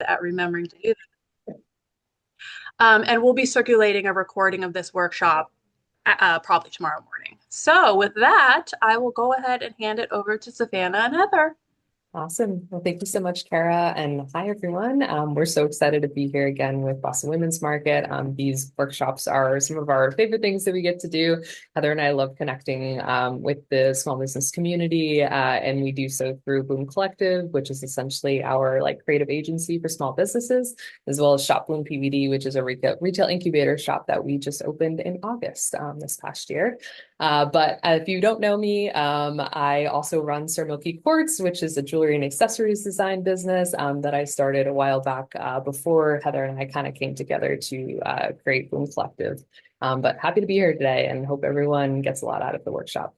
at remembering to do that. And we'll be circulating a recording of this workshop probably tomorrow morning. So with that, I will go ahead and hand it over to Savannah and Heather. Awesome. Well, thank you so much, Kara. And hi, everyone. We're so excited to be here again with Boston Women's Market. These workshops are some of our favorite things that we get to do. Heather and I love connecting with the small business community, and we do so through Bloom Collective, which is essentially our creative agency for small businesses, as well as Shop Bloom PVD, which is a retail incubator shop that we just opened in August this past year. But if you don't know me, I also run Sir Milky Quartz, which is a jewelry and accessories design business that I started a while back before Heather and I kind of came together to create Bloom Collective. But happy to be here today and hope everyone gets a lot out of the workshop.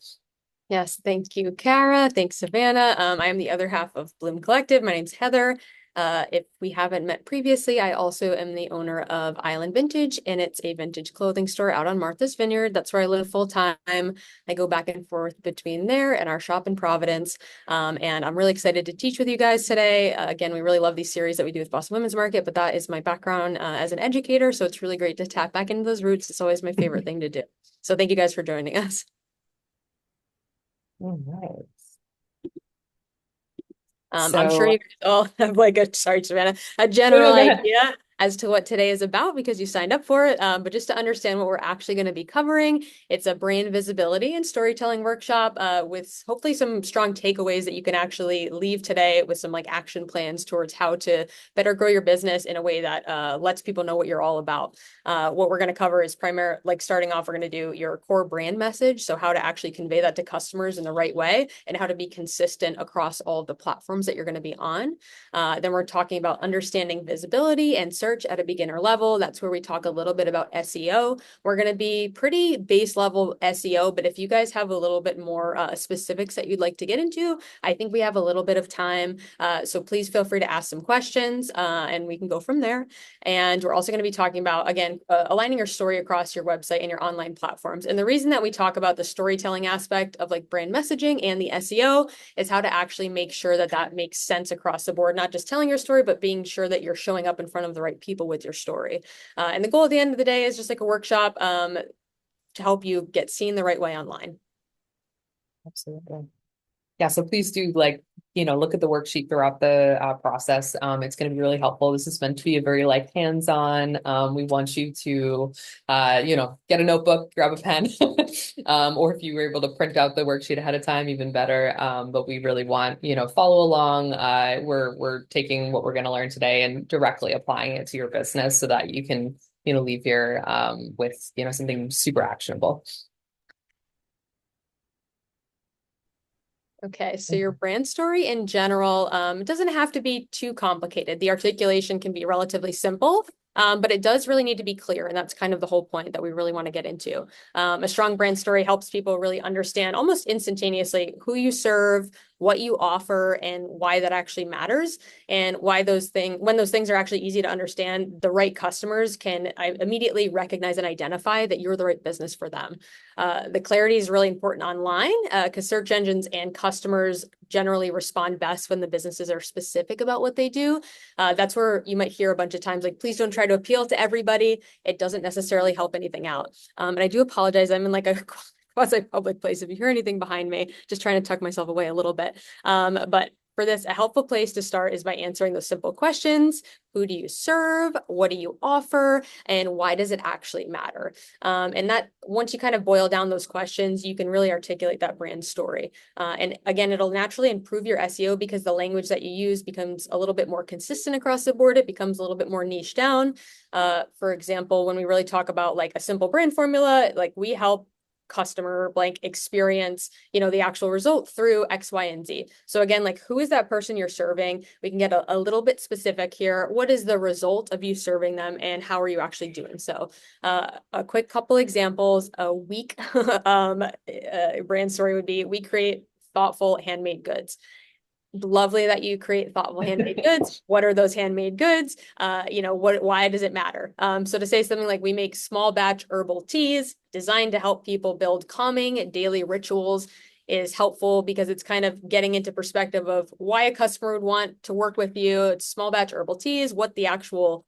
Yes, thank you, Kara. Thanks, Savannah. I am the other half of Bloom Collective. My name's Heather. If we haven't met previously, I also am the owner of Island Vintage, and it's a vintage clothing store out on Martha's Vineyard. That's where I live full time. I go back and forth between there and our shop in Providence. And I'm really excited to teach with you guys today. Again, we really love these series that we do with Boston Women's Market, but that is my background as an educator. So it's really great to tap back into those roots. It's always my favorite thing to do. So thank you guys for joining us. All right. I'm sure So, you all have sorry, Savannah, a no, general no, go ahead. idea as to what today is about because you signed up for it. But just to understand what we're actually going to be covering, it's a brand visibility and storytelling workshop with hopefully some strong takeaways that you can actually leave today with some action plans towards how to better grow your business in a way that lets people know what you're all about. What we're going to cover is starting off, we're going to do your core brand message. So how to actually convey that to customers in the right way and how to be consistent across all of the platforms that you're going to be on. Then we're talking about understanding visibility and search at a beginner level. That's where we talk a little bit about SEO. We're going to be pretty base level SEO, but if you guys have a little bit more specifics that you'd like to get into, I think we have a little bit of time. So please feel free to ask some questions and we can go from there. And we're also going to be talking about, again, aligning your story across your website and your online platforms. And the reason that we talk about the storytelling aspect of brand messaging and the SEO is how to actually make sure that that makes sense across the board, not just telling your story, but being sure that you're showing up in front of the right people with your story. And the goal at the end of the day is just a workshop to help you get seen the right way online. Absolutely. Yeah, so please do look at the worksheet throughout the process. It's going to be really helpful. This is meant to be a very hands-on. We want you to, get a notebook, grab a pen, or if you were able to print out the worksheet ahead of time, even better. But we really want, follow along. We're taking what we're going to learn today and directly applying it to your business so that you can, leave here with, something super actionable. Okay, so your brand story in general, it doesn't have to be too complicated. The articulation can be relatively simple, but it does really need to be clear. And that's kind of the whole point that we really want to get into. A strong brand story helps people really understand almost instantaneously who you serve, what you offer, and why that actually matters. And why when those things are actually easy to understand, the right customers can immediately recognize and identify that you're the right business for them. The clarity is really important online because search engines and customers generally respond best when the businesses are specific about what they do. That's where you might hear a bunch of times please don't try to appeal to everybody. It doesn't necessarily help anything out. And I do apologize. I'm in a quasi-public place. If you hear anything behind me, just trying to tuck myself away a little bit. But for this, a helpful place to start is by answering those simple questions. Who do you serve? What do you offer? And why does it actually matter? And that once you kind of boil down those questions, you can really articulate that brand story. And again, it'll naturally improve your SEO because the language that you use becomes a little bit more consistent across the board. It becomes a little bit more niche down. For example, when we really talk about a simple brand formula, we help customer blank experience, the actual result through X, Y, and Z. So again, who is that person you're serving? We can get a little bit specific here. What is the result of you serving them and how are you actually doing so? A quick couple examples, a weak brand story would be, we create thoughtful handmade goods. Lovely that you create thoughtful handmade goods. What are those handmade goods? Why does it matter? So to say something like, we make small batch herbal teas designed to help people build calming daily rituals. is helpful because it's kind of getting into perspective of why a customer would want to work with you. It's small batch herbal teas, what the actual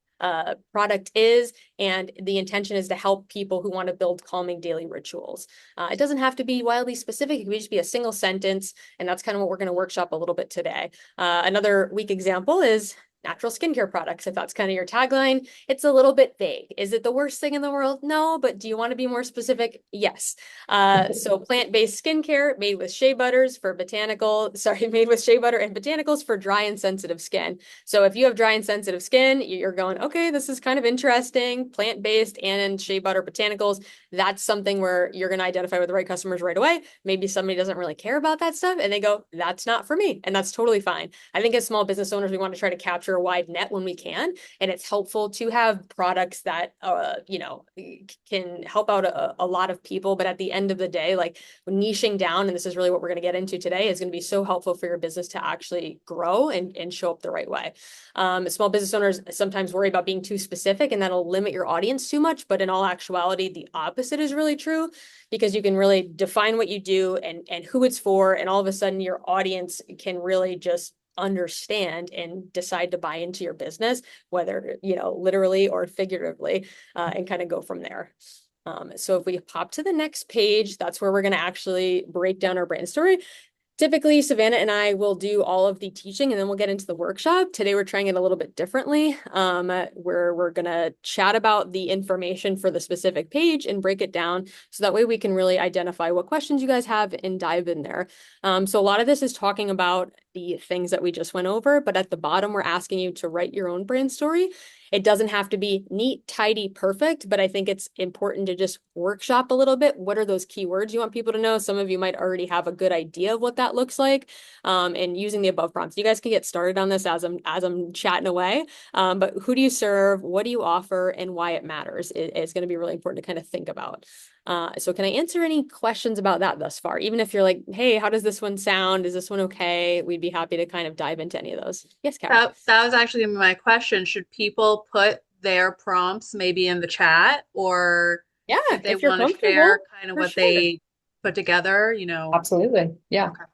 product is, and the intention is to help people who want to build calming daily rituals. It doesn't have to be wildly specific. It could just be a single sentence, and that's kind of what we're going to workshop a little bit today. Another weak example is natural skincare products. If that's kind of your tagline, it's a little bit vague. Is it the worst thing in the world? No, but do you want to be more specific? Yes. So plant-based skincare made with shea butters for made with shea butter and botanicals for dry and sensitive skin. So if you have dry and sensitive skin, you're going, okay, this is kind of interesting, plant-based and shea butter botanicals. That's something where you're going to identify with the right customers right away. Maybe somebody doesn't really care about that stuff and they go, that's not for me. And that's totally fine. I think as small business owners, we want to try to capture a wide net when we can. And it's helpful to have products that, can help out a lot of people. But at the end of the day, like niching down, and this is really what we're going to get into today, is going to be so helpful for your business to actually grow and show up the right way. Small business owners sometimes worry about being too specific and that'll limit your audience too much. But in all actuality, the opposite is really true because you can really define what you do and who it's for. And all of a sudden your audience can really just understand and decide to buy into your business, whether, literally or figuratively, and kind of go from there. So if we pop to the next page, that's where we're going to actually break down our brand story. Typically, Savannah and I will do all of the teaching and then we'll get into the workshop. Today, we're trying it a little bit differently, where we're going to chat about the information for the specific page and break it down. So that way we can really identify what questions you guys have and dive in there. So a lot of this is talking about the things that we just went over, but at the bottom, we're asking you to write your own brand story. It doesn't have to be neat, tidy, perfect, but I think it's important to just workshop a little bit. What are those keywords you want people to know? Some of you might already have a good idea of what that looks like, and using the above prompts. You guys can get started on this as I'm chatting away. But who do you serve? What do you offer? And why it matters is going to be really important to kind of think about. So can I answer any questions about that thus far? Even if you're like, hey, how does this one sound? Is this one okay? We'd be happy to kind of dive into any of those. Yes, Kara. That was actually my question. Should people put their prompts maybe in the chat, or Yeah, if they if you're want to share comfortable, kind of for what sure. they put together, Absolutely. Yeah. Okay.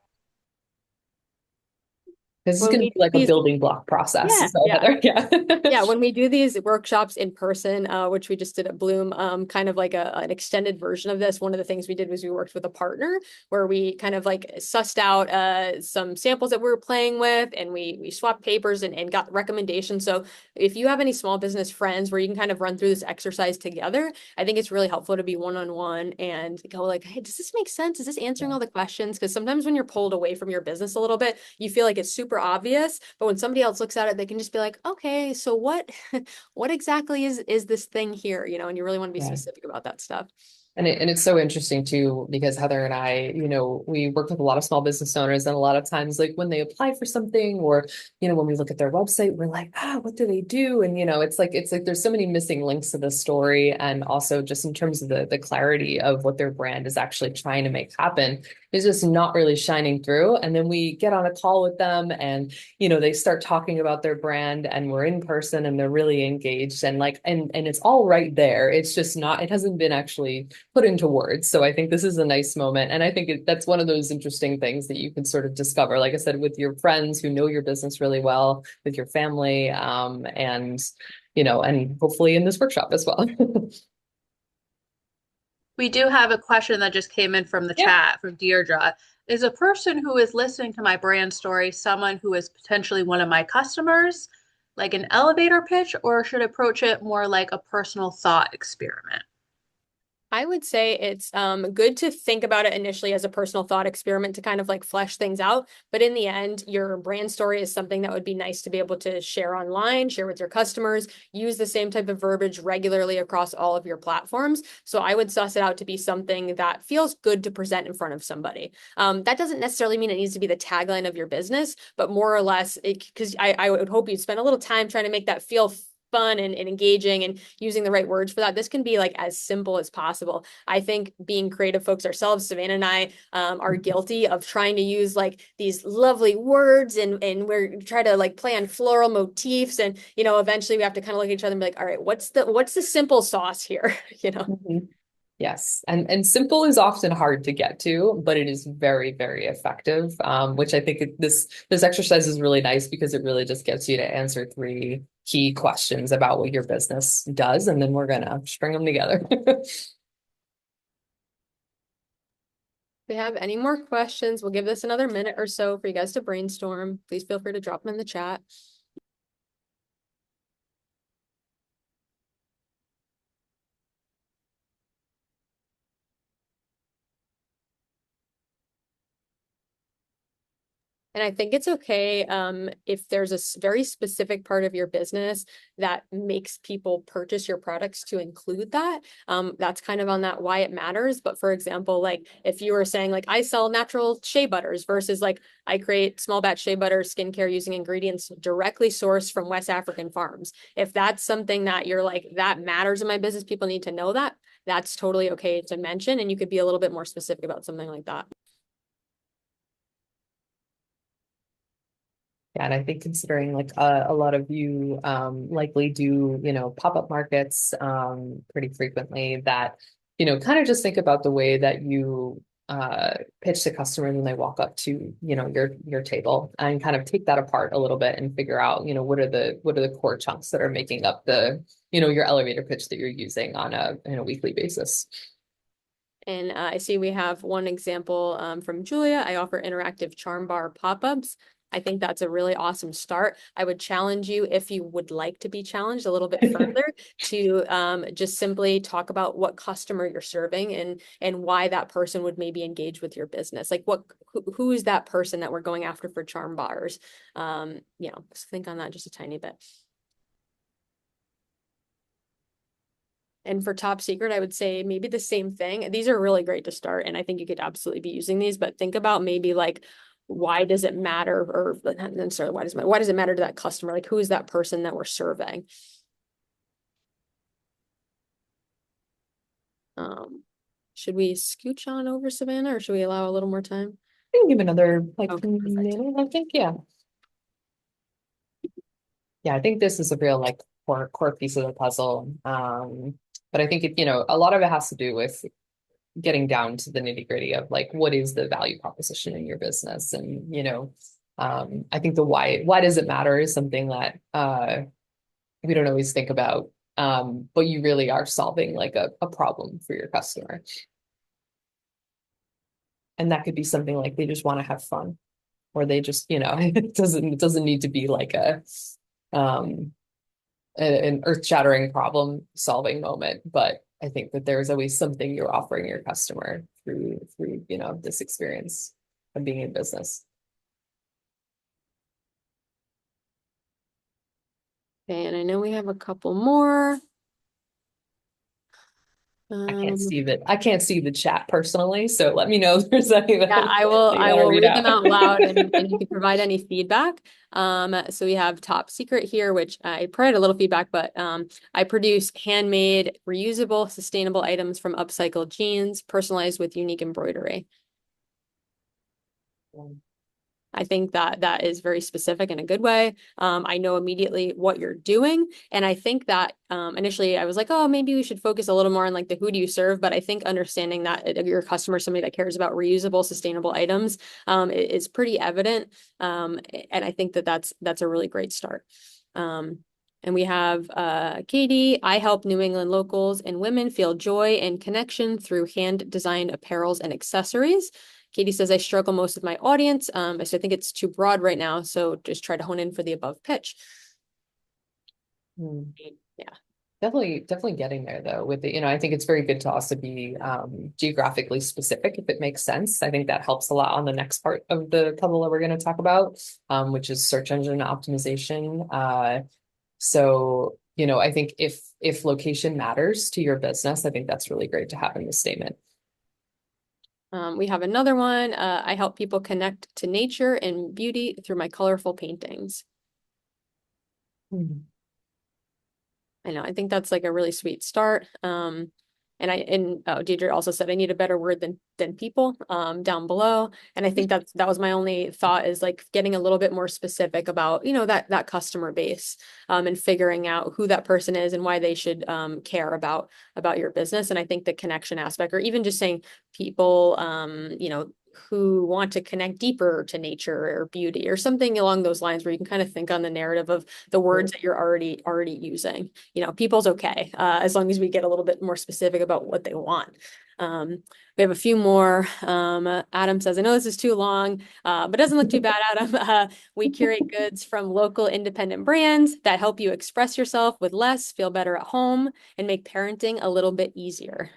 This is When going to we be like a these, building block process. yeah, So yeah. Heather, yeah. Yeah, when we do these workshops in person, which we just did at Bloom, kind of like an extended version of this, one of the things we did was we worked with a partner where we kind of like sussed out some samples that we were playing with and we swapped papers and got recommendations. So if you have any small business friends where you can kind of run through this exercise together, I think it's really helpful to be one-on-one and go like, hey, does this make sense? Is this answering all the questions? Because sometimes when you're pulled away from your business a little bit, you feel like it's super obvious, but when somebody else looks at it, they can just be like, okay, so what exactly is this thing here, and you really want to be Yeah. specific about that stuff. And it's so interesting too, because Heather and I, we work with a lot of small business owners, and a lot of times, like when they apply for something, or, when we look at their website, we're like, what do they do? And, it's like there's so many missing links to the story. And also just in terms of the clarity of what their brand is actually trying to make happen is just not really shining through. And then we get on a call with them and, they start talking about their brand and we're in person and they're really engaged and and it's all right there. It's just not, it hasn't been actually put into words. So I think this is a nice moment. And I think that's one of those interesting things that you can sort of discover, like I said, with your friends who know your business really well, with your family, and hopefully in this workshop as well. We do have a question that just came in from the Yeah. chat from Deirdre. Is a person who is listening to my brand story someone who is potentially one of my customers, like an elevator pitch, or should approach it more like a personal thought experiment? I would say it's good to think about it initially as a personal thought experiment to kind of like flesh things out. But in the end, your brand story is something that would be nice to be able to share online, share with your customers, use the same type of verbiage regularly across all of your platforms. So I would suss it out to be something that feels good to present in front of somebody. That doesn't necessarily mean it needs to be the tagline of your business, but more or less, because I would hope you'd spend a little time trying to make that feel fun and engaging and using the right words for that. This can be like as simple as possible. I think being creative folks ourselves, Savannah and I are guilty of trying to use like these lovely words and we're trying to like play on floral motifs and eventually we have to kind of look at each other and be like, all right, what's the simple sauce here? Mhm. Yes. And simple is often hard to get to, but it is very, very effective. Which I think this exercise is really nice because it really just gets you to answer three key questions about what your business does, and then we're gonna string them together. If you have any more questions, we'll give this another minute or so for you guys to brainstorm. Please feel free to drop them in the chat. And I think it's okay if there's a very specific part of your business that makes people purchase your products to include that. That's kind of on that why it matters. But for example, like if you were saying like I sell natural shea butters versus like I create small batch shea butter skincare using ingredients directly sourced from West African farms. If that's something that you're like, that matters in my business, people need to know that, that's totally okay to mention. And you could be a little bit more specific about something like that. Yeah, and I think considering like a lot of you likely do, pop-up markets pretty frequently that, kind of just think about the way that you pitch to customers when they walk up to, your table and kind of take that apart a little bit and figure out, what are the core chunks that are making up the, your elevator pitch that you're using on a weekly basis. And I see we have one example from Julia. I offer interactive charm bar pop-ups. I think that's a really awesome start. I would challenge you, if you would like to be challenged a little bit further, to just simply talk about what customer you're serving and why that person would maybe engage with your business. Like who is that person that we're going after for charm bars? Just think on that just a tiny bit. And for top secret, I would say maybe the same thing. These are really great to start, and I think you could absolutely be using these, but think about maybe like, why does it matter? Or not necessarily why does it matter to that customer? Like, who is that person that we're serving? Should we scooch on over, Savannah, or should we allow a little more time? I can give another like Okay, perfect. minute, I think. Yeah. Yeah, I think this is a real like core piece of the puzzle. But I think a lot of it has to do with getting down to the nitty-gritty of like what is the value proposition in your business. And I think the why does it matter is something that we don't always think about. But you really are solving like a problem for your customer. And that could be something like they just want to have fun, or they just, it doesn't need to be like um an earth-shattering problem solving moment, but I think that there's always something you're offering your customer through this experience of being in business. Okay, and I know we have a couple more. I can't see the chat personally, so let me know if there's any that, Yeah, I will that you I want to will read read them out. out loud and you can provide any feedback. So we have top secret here, which I provided a little feedback, but I produce handmade, reusable, sustainable items from upcycled jeans, personalized with unique embroidery. I think that that is very specific in a good way. I know immediately what you're doing. And I think that initially I was like, oh, maybe we should focus a little more on like the who do you serve. But I think understanding that your customer is somebody that cares about reusable, sustainable items is pretty evident. And I think that that's a really great start. And we have Katie. I help New England locals and women feel joy and connection through hand designed apparels and accessories. Katie says, I struggle most with my audience. So I think it's too broad right now. So just try to hone in for the above pitch. Hmm. Yeah. Definitely getting there though with it. I think it's very good to also be geographically specific if it makes sense. I think that helps a lot on the next part of the puzzle that we're going to talk about, which is search engine optimization. So, I think if location matters to your business, I think that's really great to have in the statement. We have another one. I help people connect to nature and beauty through my colorful paintings. Hmm. I know, I think that's like a really sweet start. And Deidre also said I need a better word than people down below. And I think that was my only thought, is like getting a little bit more specific about, that customer base, and figuring out who that person is and why they should care about your business. And I think the connection aspect, or even just saying people, who want to connect deeper to nature or beauty or something along those lines, where you can kind of think on the narrative of the words that you're already using. People's okay, as long as we get a little bit more specific about what they want. We have a few more. Adam says, I know this is too long, but doesn't look too bad, Adam. We curate goods from local independent brands that help you express yourself with less, feel better at home, and make parenting a little bit easier.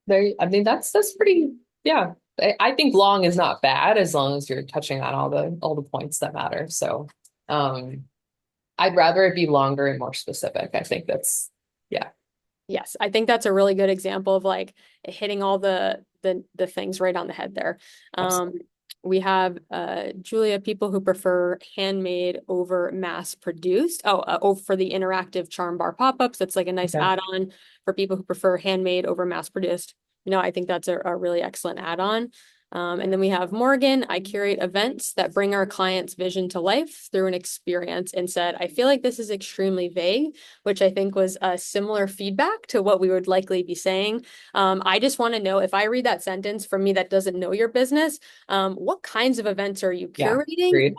There, I mean, that's pretty, yeah. I think long is not bad as long as you're touching on all the points that matter. So, I'd rather it be longer and more specific. I think that's, yeah. Yes, I think that's a really good example of like hitting all the things right on the head there. Absolutely. We have Julia, people who prefer handmade over mass produced. Oh, for the interactive charm bar pop-ups, that's like a nice Okay. add-on for people who prefer handmade over mass produced. I think that's a really excellent add-on. And then we have Morgan. I curate events that bring our clients' vision to life through an experience, and said, I feel like this is extremely vague, which I think was a similar feedback to what we would likely be saying. I just want to know, if I read that sentence from me that doesn't know your business, what kinds of events are you Yeah. curating? Agreed.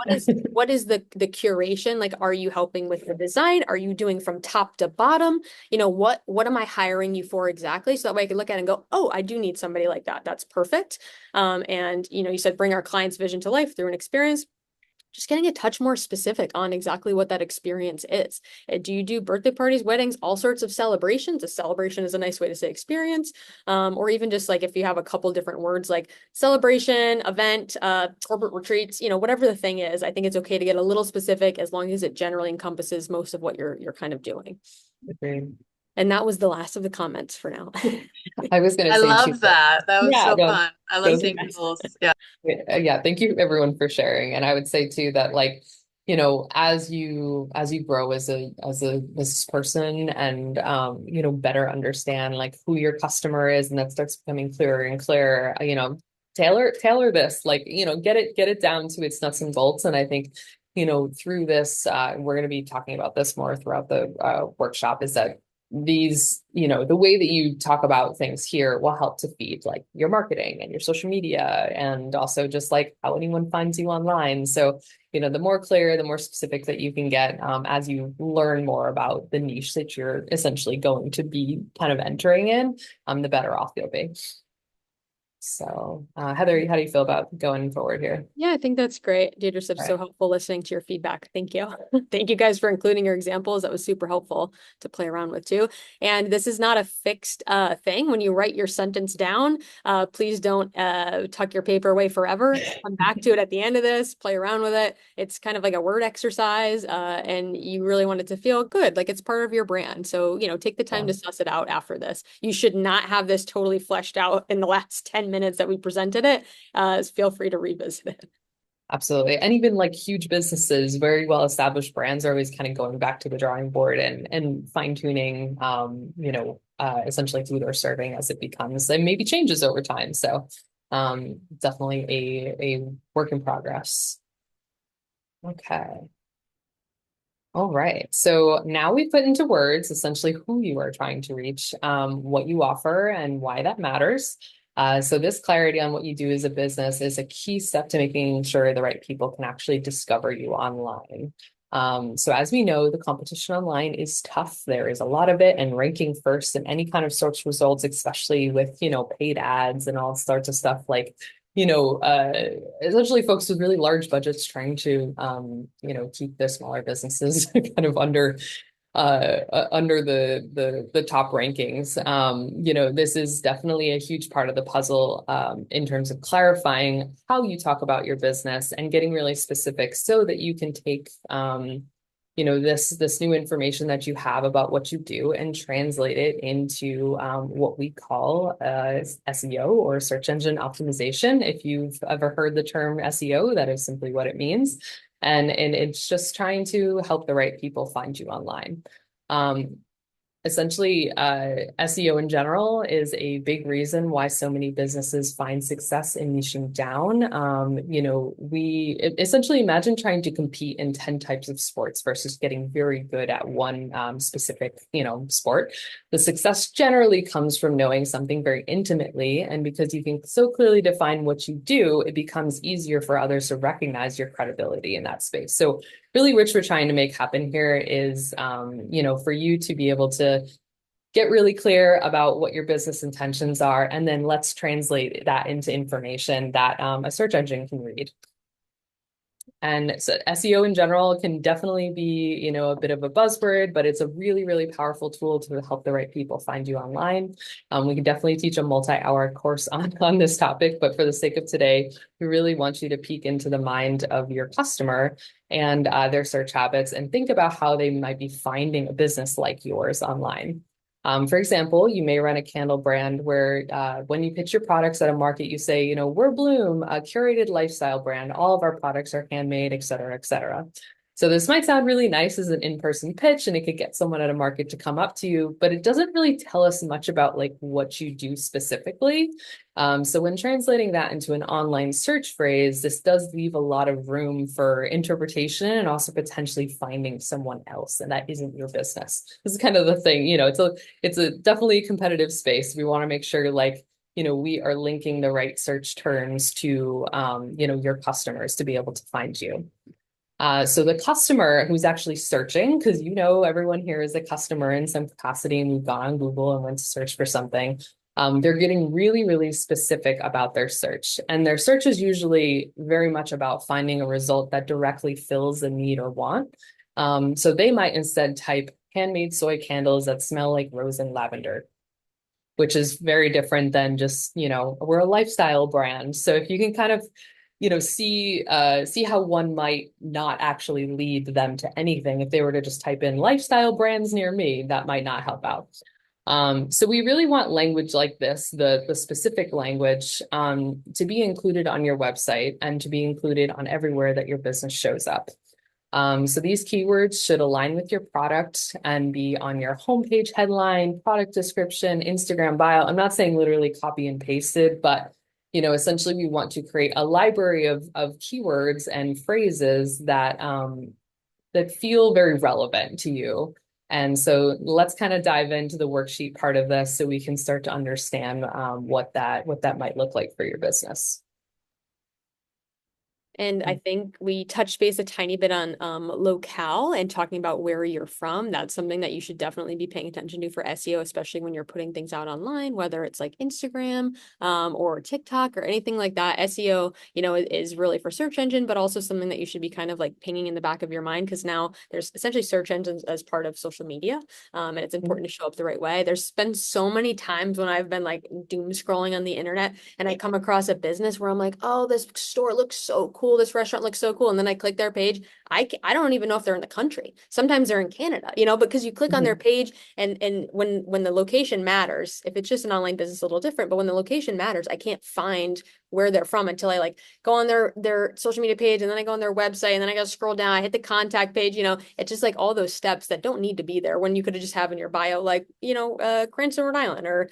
What is the curation? Like, are you helping with the design? Are you doing from top to bottom? What am I hiring you for exactly? So that way I can look at it and go, oh, I do need somebody like that. That's perfect. And you said bring our client's vision to life through an experience. Just getting a touch more specific on exactly what that experience is. Do you do birthday parties, weddings, all sorts of celebrations? A celebration is a nice way to say experience. Or even just like if you have a couple different words like celebration, event, corporate retreats, whatever the thing is, I think it's okay to get a little specific as long as it generally encompasses most of what you're kind of doing. Agreed. And that was the last of the comments for now. I was gonna I say too, love that. That was yeah, so no, fun. I love those are seeing nice. people's, yeah. Yeah, thank you everyone for sharing. And I would say too that, like, as you grow as a business person, and better understand like who your customer is, and that starts becoming clearer and clearer, tailor this, like, get it down to its nuts and bolts. And I think, through this, we're going to be talking about this more throughout the workshop, is that the way that you talk about things here will help to feed like your marketing and your social media, and also just like how anyone finds you online. So, the more clear, the more specific that you can get, as you learn more about the niche that you're essentially going to be kind of entering in, the better off you'll be. So, Heather, how do you feel about going forward here? Yeah, I think that's great. Deirdre said All so right. helpful listening to your feedback. Thank you. Thank you guys for including your examples. That was super helpful to play around with too. And this is not a fixed thing. When you write your sentence down, please don't tuck your paper away forever. Come back to it at the end of this, play around with it. It's kind of like a word exercise, and you really want it to feel good, like it's part of your brand. So, take the time Yeah. to suss it out after this. You should not have this totally fleshed out in the last 10 minutes that we presented it. Feel free to revisit it. Absolutely. And even like huge businesses, very well established brands are always kind of going back to the drawing board and fine tuning, essentially who they're serving as it becomes, and maybe changes over time. So, definitely a work in progress. Okay. All right. So now we've put into words essentially who you are trying to reach, what you offer, and why that matters. So this clarity on what you do as a business is a key step to making sure the right people can actually discover you online. So as we know, the competition online is tough. There is a lot of it, and ranking first in any kind of search results, especially with, paid ads and all sorts of stuff, like, essentially folks with really large budgets trying to, keep their smaller businesses kind of under the top rankings. This is definitely a huge part of the puzzle, in terms of clarifying how you talk about your business and getting really specific so that you can take, this new information that you have about what you do and translate it into, what we call SEO, or search engine optimization. If you've ever heard the term SEO, that is simply what it means. And it's just trying to help the right people find you online. Um, Essentially, SEO in general is a big reason why so many businesses find success in niching down. We essentially imagine trying to compete in 10 types of sports versus getting very good at one specific, sport. The success generally comes from knowing something very intimately. And because you can so clearly define what you do, it becomes easier for others to recognize your credibility in that space. So really which we're trying to make happen here is, for you to be able to get really clear about what your business intentions are, and then let's translate that into information that a search engine can read. And so SEO in general can definitely be, a bit of a buzzword, but it's a really, really powerful tool to help the right people find you online. We can definitely teach a multi-hour course on this topic, but for the sake of today, we really want you to peek into the mind of your customer and their search habits and think about how they might be finding a business like yours online. For example, you may run a candle brand where when you pitch your products at a market, you say, we're Bloom, a curated lifestyle brand. All of our products are handmade, et cetera, et cetera. So this might sound really nice as an in-person pitch, and it could get someone at a market to come up to you, but it doesn't really tell us much about like what you do specifically. So when translating that into an online search phrase, this does leave a lot of room for interpretation and also potentially finding someone else, and that isn't your business. This is kind of the thing, it's a definitely competitive space. We want to make sure we are linking the right search terms to, your customers to be able to find you. So the customer who's actually searching, because everyone here is a customer in some capacity, and we've gone on Google and went to search for something. They're getting really, really specific about their search. And their search is usually very much about finding a result that directly fills a need or want. So they might instead type handmade soy candles that smell like rose and lavender, which is very different than just, we're a lifestyle brand. So if you can kind of see how one might not actually lead them to anything. If they were to just type in lifestyle brands near me, that might not help out. So we really want language like this, the specific language, to be included on your website and to be included on everywhere that your business shows up. So these keywords should align with your product and be on your homepage headline, product description, Instagram bio. I'm not saying literally copy and pasted, but essentially we want to create a library of keywords and phrases that feel very relevant to you. And so let's kind of dive into the worksheet part of this so we can start to understand what that might look like for your business. And I think we touched base a tiny bit on locale and talking about where you're from. That's something that you should definitely be paying attention to for SEO, especially when you're putting things out online, whether it's like Instagram or TikTok or anything like that. SEO, is really for search engine, but also something that you should be kind of like pinging in the back of your mind, because now there's essentially search engines as part of social media, and it's important to show up the right way. There's been so many times when I've been like doom scrolling on the internet and I come across a business where I'm like, oh, this store looks so cool. This restaurant looks so cool. And then I click their page. I don't even know if they're in the country. Sometimes they're in Canada, because you click on their page and when the location matters, if it's just an online business, a little different, but when the location matters, I can't find where they're from until I like go on their social media page, and then I go on their website, and then I got to scroll down, I hit the contact page, it's just like all those steps that don't need to be there when you could have just have in your bio, like, Cranston, Rhode Island, or,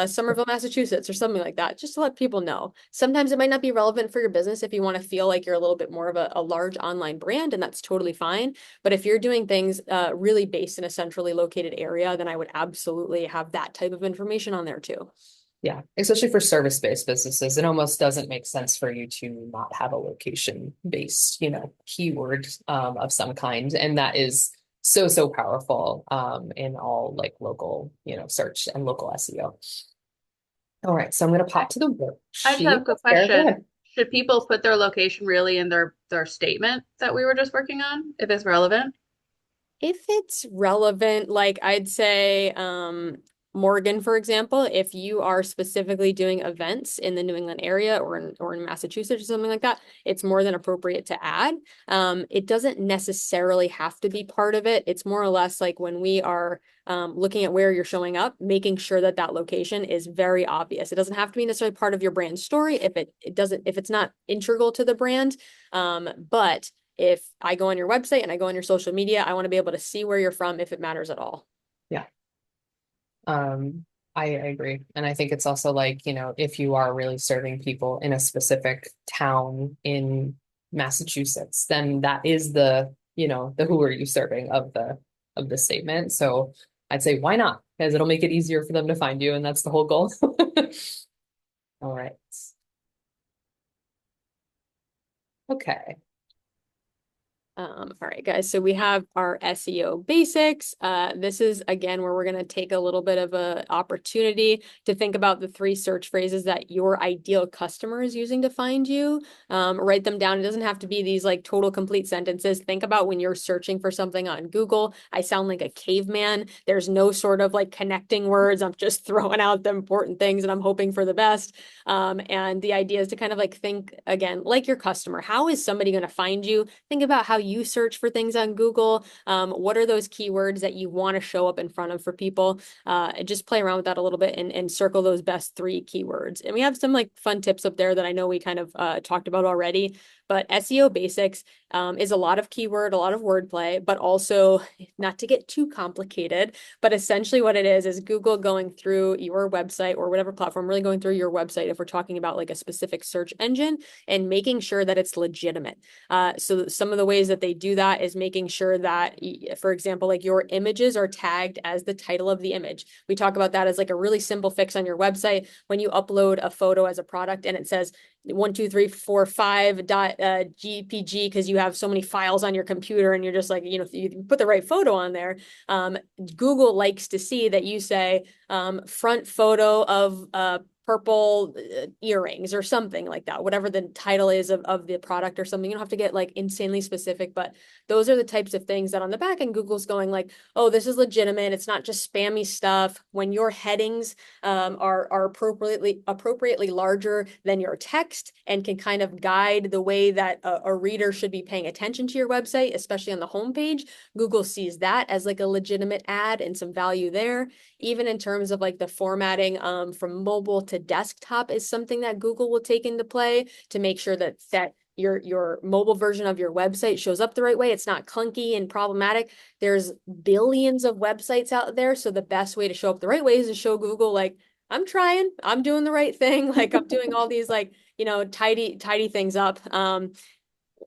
Somerville, Massachusetts, or something like that, just to let people know. Sometimes it might not be relevant for your business if you want to feel like you're a little bit more of a large online brand, and that's totally fine. But if you're doing things really based in a centrally located area, then I would absolutely have that type of information on there too. Yeah, especially for service-based businesses, it almost doesn't make sense for you to not have a location-based, keyword of some kind, and that is so powerful in all like local, search and local SEO. All right, so I'm going to pop to the I just have worksheet. a quick Sarah, go question. ahead. Should people put their location really in their statement that we were just working on, if it's relevant? If it's relevant, like I'd say, Morgan, for example, if you are specifically doing events in the New England area or in Massachusetts or something like that, it's more than appropriate to add. It doesn't necessarily have to be part of it. It's more or less like when we are looking at where you're showing up, making sure that that location is very obvious. It doesn't have to be necessarily part of your brand story if it's not integral to the brand. But if I go on your website and I go on your social media, I want to be able to see where you're from if it matters at all. Yeah. I agree. And I think it's also like, if you are really serving people in a specific town in Massachusetts, then that is the who are you serving of the statement. So I'd say why not? Because it'll make it easier for them to find you, and that's the whole goal. All right. Okay. All right, guys. So we have our SEO basics. This is again where we're going to take a little bit of a opportunity to think about the three search phrases that your ideal customer is using to find you. Write them down. It doesn't have to be these like total complete sentences. Think about when you're searching for something on Google. I sound like a caveman. There's no sort of like connecting words. I'm just throwing out the important things and I'm hoping for the best. And the idea is to kind of like think again, like your customer. How is somebody going to find you? Think about how you search for things on Google. What are those keywords that you want to show up in front of for people? And just play around with that a little bit and circle those best three keywords. And we have some like fun tips up there that I know we kind of talked about already. But SEO basics is a lot of keyword, a lot of wordplay, but also not to get too complicated. But essentially, what it is Google going through your website or whatever platform, really going through your website if we're talking about like a specific search engine and making sure that it's legitimate. So some of the ways that they do that is making sure that, for example, like your images are tagged as the title of the image. We talk about that as like a really simple fix on your website when you upload a photo as a product and it says 12345 dot GPG because you have so many files on your computer and you're just like, you put the right photo on there. Google likes to see that you say front photo of purple earrings or something like that, whatever the title is of the product or something. You don't have to get like insanely specific, but those are the types of things that on the back end, Google's going like, oh, this is legitimate. It's not just spammy stuff. When your headings are appropriately larger than your text and can kind of guide the way that a reader should be paying attention to your website, especially on the homepage, Google sees that as like a legitimate ad and some value there. Even in terms of like the formatting from mobile to desktop is something that Google will take into play to make sure that your mobile version of your website shows up the right way. It's not clunky and problematic. There's billions of websites out there. So the best way to show up the right way is to show Google like, I'm trying, I'm doing the right thing. Like I'm doing all these like, tidy things up.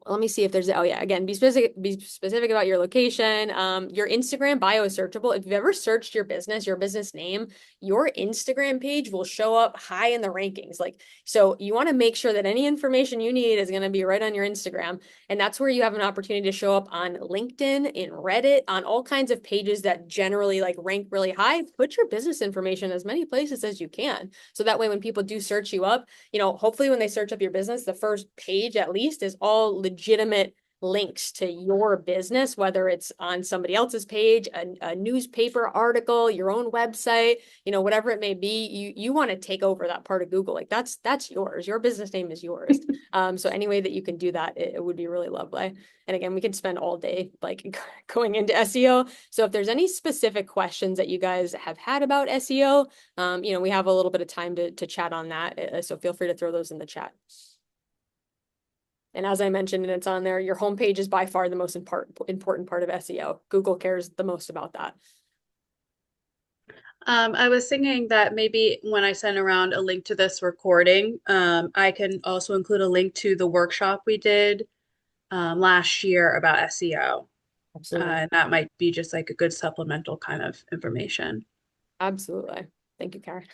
Let me see if there's, oh yeah, again, be specific about your location. Your Instagram bio is searchable. If you've ever searched your business name, your Instagram page will show up high in the rankings. Like, so you want to make sure that any information you need is going to be right on your Instagram. And that's where you have an opportunity to show up on LinkedIn, in Reddit, on all kinds of pages that generally like rank really high. Put your business information as many places as you can. So that way, when people do search you up, hopefully when they search up your business, the first page at least is all legitimate links to your business, whether it's on somebody else's page, a newspaper article, your own website, whatever it may be. You want to take over that part of Google. Like that's yours. Your business name is yours. So any way that you can do that, it would be really lovely. And again, we could spend all day like going into SEO. So if there's any specific questions that you guys have had about SEO, we have a little bit of time to chat on that. So feel free to throw those in the chat. And as I mentioned, and it's on there, your homepage is by far the most important part of SEO. Google cares the most about that. I was thinking that maybe when I send around a link to this recording, I can also include a link to the workshop we did last year about SEO. Absolutely. And that might be just like a good supplemental kind of information. Absolutely. Thank you, Karen.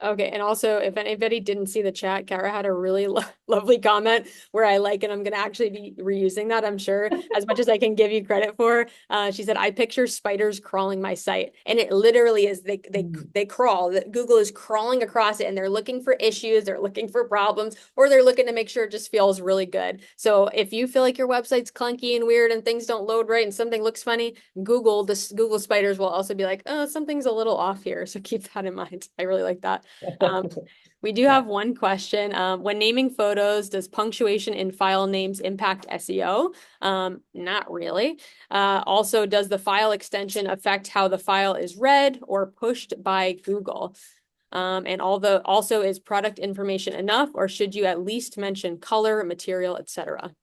Okay, and also if anybody didn't see the chat, Kara had a really lovely comment where I like, and I'm going to actually be reusing that, I'm sure, as much as I can give you credit for. She said, I picture spiders crawling my site. And it literally is, they crawl. Google is crawling across it and they're looking for issues, they're looking for problems, or they're looking to make sure it just feels really good. So if you feel like your website's clunky and weird and things don't load right and something looks funny, Google spiders will also be like, oh, something's a little off here. So keep that in mind. I really like that. We do have one question. When naming photos, does punctuation in file names impact SEO? Not really. Also, does the file extension affect how the file is read or pushed by Google? And also, is product information enough, or should you at least mention color, material, etc.?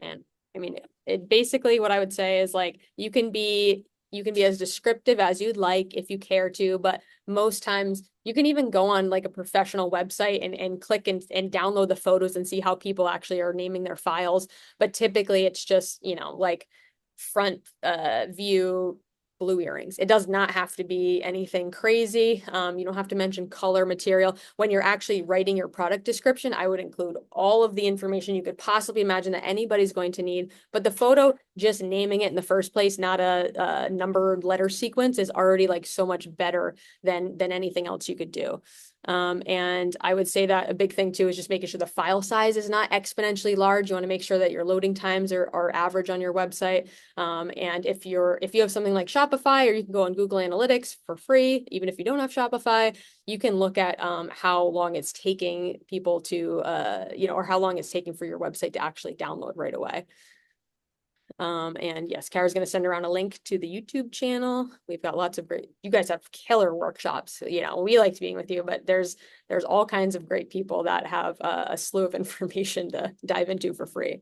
And I mean, it basically what I would say is like you can be as descriptive as you'd like if you care to, but most times you can even go on like a professional website and click and download the photos and see how people actually are naming their files. But typically it's just, you know, like front view blue earrings. It does not have to be anything crazy. You don't have to mention color, material. When you're actually writing your product description, I would include all of the information you could possibly imagine that anybody's going to need. But the photo, just naming it in the first place, not a numbered letter sequence, is already like so much better than anything else you could do. And I would say that a big thing too is just making sure the file size is not exponentially large. You want to make sure that your loading times are average on your website. And if you have something like Shopify, or you can go on Google Analytics for free, even if you don't have Shopify, you can look at how long it's taking people to or how long it's taking for your website to actually download right away. And yes, Kara's going to send around a link to the YouTube channel. We've got lots of great, you guys have killer workshops. You know, we liked being with you, but there's all kinds of great people that have a slew of information to dive into for free.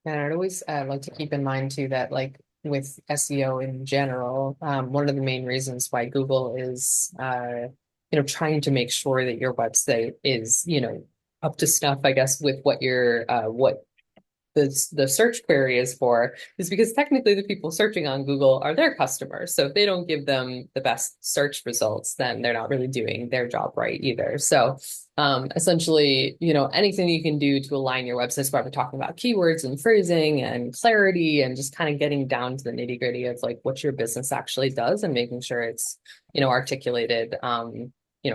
And I'd always like to keep in mind too that like with SEO in general, one of the main reasons why Google is trying to make sure that your website is, up to snuff, I guess, with what your what the search query is for, is because technically the people searching on Google are their customers. So if they don't give them the best search results, then they're not really doing their job right either. So essentially, anything you can do to align your website, so we're talking about keywords and phrasing and clarity and just kind of getting down to the nitty gritty of like what your business actually does and making sure it's, articulated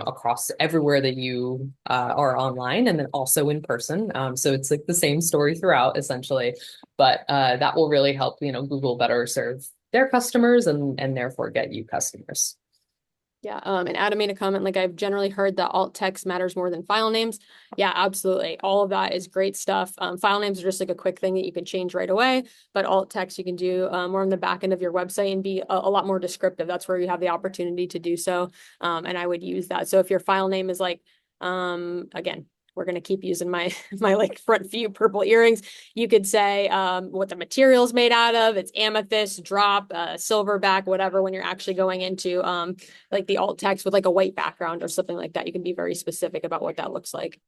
across everywhere that you are online and then also in person. So it's like the same story throughout essentially, but that will really help, Google better serve their customers and therefore get you customers. Yeah, and Adam made a comment like I've generally heard that alt text matters more than file names. Yeah, absolutely. All of that is great stuff. File names are just like a quick thing that you can change right away, but alt text you can do more on the back end of your website and be a lot more descriptive. That's where you have the opportunity to do so. And I would use that. So if your file name is like, again, we're going to keep using my like front view purple earrings. You could say what the material is made out of. It's amethyst, drop, silverback, whatever, when you're actually going into like the alt text with like a white background or something like that. You can be very specific about what that looks like.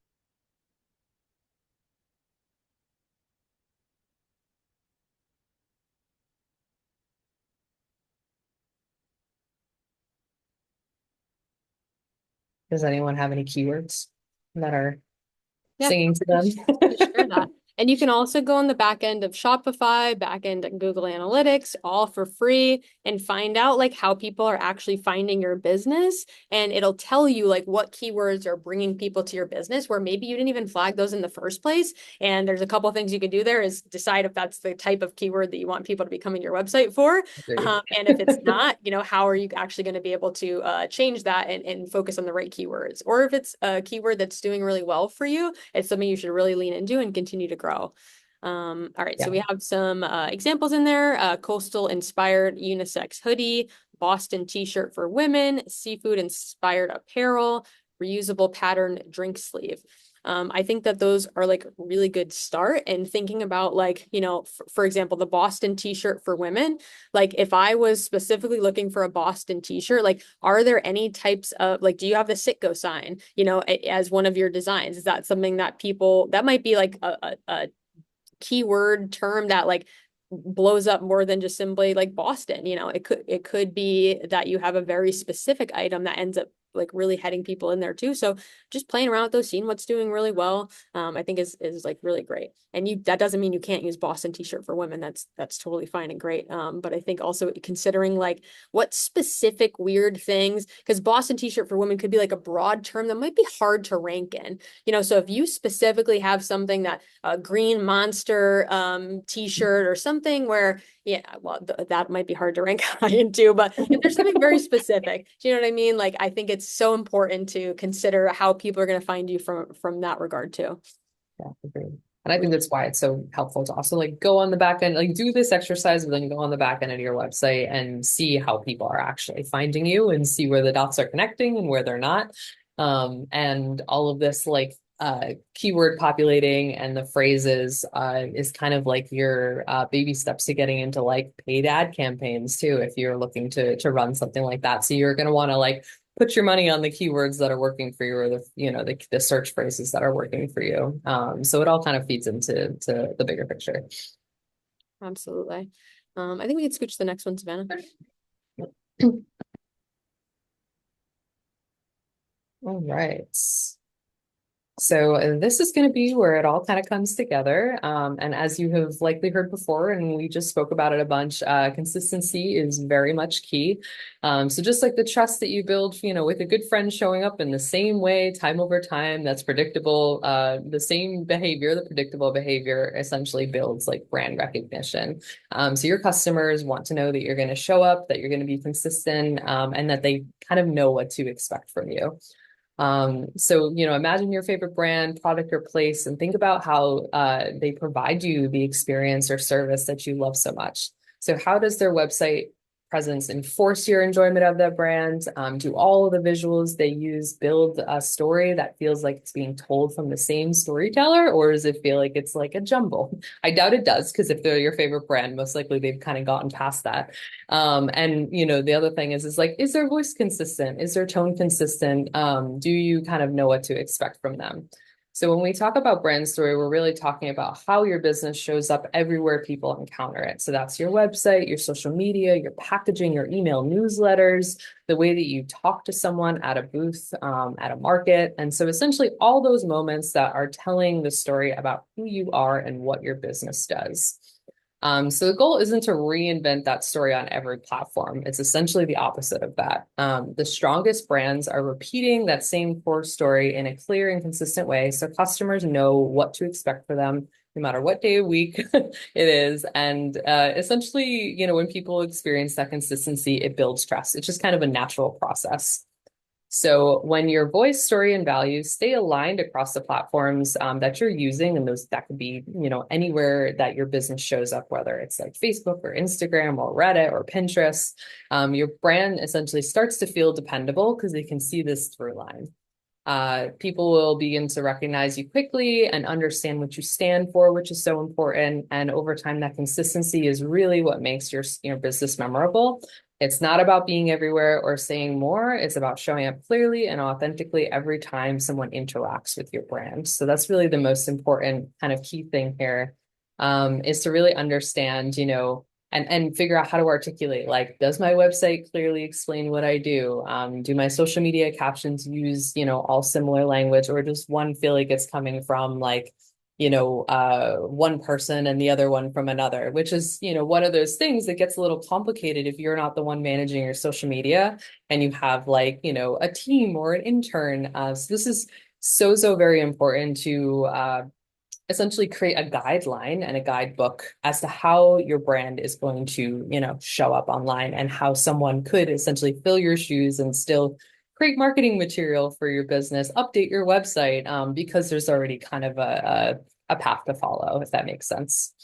Does anyone have any keywords that are Yeah, singing to them? share that. And you can also go on the back end of Shopify, back end of Google Analytics, all for free, and find out like how people are actually finding your business. And it'll tell you like what keywords are bringing people to your business where maybe you didn't even flag those in the first place. And there's a couple of things you can do there is decide if that's the type of keyword that you want people to be coming to your website for. And if it's not, how are you actually going to be able to change that and focus on the right keywords? Or if it's a keyword that's doing really well for you, it's something you should really lean into and continue to grow. All right, Yeah. so we have some examples in there. Coastal inspired unisex hoodie, Boston t-shirt for women, seafood inspired apparel, reusable pattern drink sleeve. I think that those are like really good start and thinking about like, for example, the Boston t-shirt for women, like if I was specifically looking for a Boston t-shirt, like are there any types of like, do you have the Sitco sign, as one of your designs? Is that something that people, that might be like a keyword term that like blows up more than just simply like Boston. It could be that you have a very specific item that ends up like really heading people in there too. So just playing around with those, seeing what's doing really well, I think is like really great. And that doesn't mean you can't use Boston t-shirt for women. That's totally fine and great. But I think also considering like what specific weird things, because Boston t-shirt for women could be like a broad term that might be hard to rank in. So if you specifically have something that a green monster t-shirt or something where that might be hard to rank high into, but if there's something very specific, do you know what I mean? Like I think it's so important to consider how people are going to find you from that regard too. Yeah, agreed. And I think that's why it's so helpful to also like go on the back end, like do this exercise, but then go on the back end of your website and see how people are actually finding you and see where the dots are connecting and where they're not. And all of this like keyword populating and the phrases is kind of like your baby steps to getting into like paid ad campaigns too, if you're looking to run something like that. So you're going to want to like put your money on the keywords that are working for you, or the the search phrases that are working for you. So it all kind of feeds into the bigger picture. Absolutely. I think we can switch to the next one, Savannah. All right. So this is going to be where it all kind of comes together. And as you have likely heard before, and we just spoke about it a bunch, consistency is very much key. So just like the trust that you build, with a good friend showing up in the same way, time over time, that's predictable. The same behavior, the predictable behavior essentially builds like brand recognition. So your customers want to know that you're going to show up, that you're going to be consistent, and that they kind of know what to expect from you. So, imagine your favorite brand, product, or place, and think about how they provide you the experience or service that you love so much. So how does their website presence enforce your enjoyment of that brand? Do all of the visuals they use build a story that feels like it's being told from the same storyteller, or does it feel like it's like a jumble? I doubt it does, because if they're your favorite brand, most likely they've kind of gotten past that. And the other thing is like, is their voice consistent? Is their tone consistent? Do you kind of know what to expect from them? So when we talk about brand story, we're really talking about how your business shows up everywhere people encounter it. So that's your website, your social media, your packaging, your email newsletters, the way that you talk to someone at a booth, at a market. And so essentially all those moments that are telling the story about who you are and what your business does. So the goal isn't to reinvent that story on every platform. It's essentially the opposite of that. The strongest brands are repeating that same core story in a clear and consistent way, so customers know what to expect for them, no matter what day of week it is. And essentially, when people experience that consistency, it builds trust. It's just kind of a natural process. So when your voice, story, and values stay aligned across the platforms that you're using, and those that could be, anywhere that your business shows up, whether it's like Facebook or Instagram or Reddit or Pinterest, your brand essentially starts to feel dependable because they can see this through line. People will begin to recognize you quickly and understand what you stand for, which is so important. And over time, that consistency is really what makes your business memorable. It's not about being everywhere or saying more. It's about showing up clearly and authentically every time someone interacts with your brand. So that's really the most important kind of key thing here, is to really understand, and figure out how to articulate, like, does my website clearly explain what I do? Do my social media captions use, all similar language, or does one feel like it's coming from like, one person and the other one from another, which is, one of those things that gets a little complicated if you're not the one managing your social media and you have like, a team or an intern. So this is so very important to essentially create a guideline and a guidebook as to how your brand is going to, show up online, and how someone could essentially fill your shoes and still create marketing material for your business, update your website, because there's already kind of a path to follow, if that makes sense.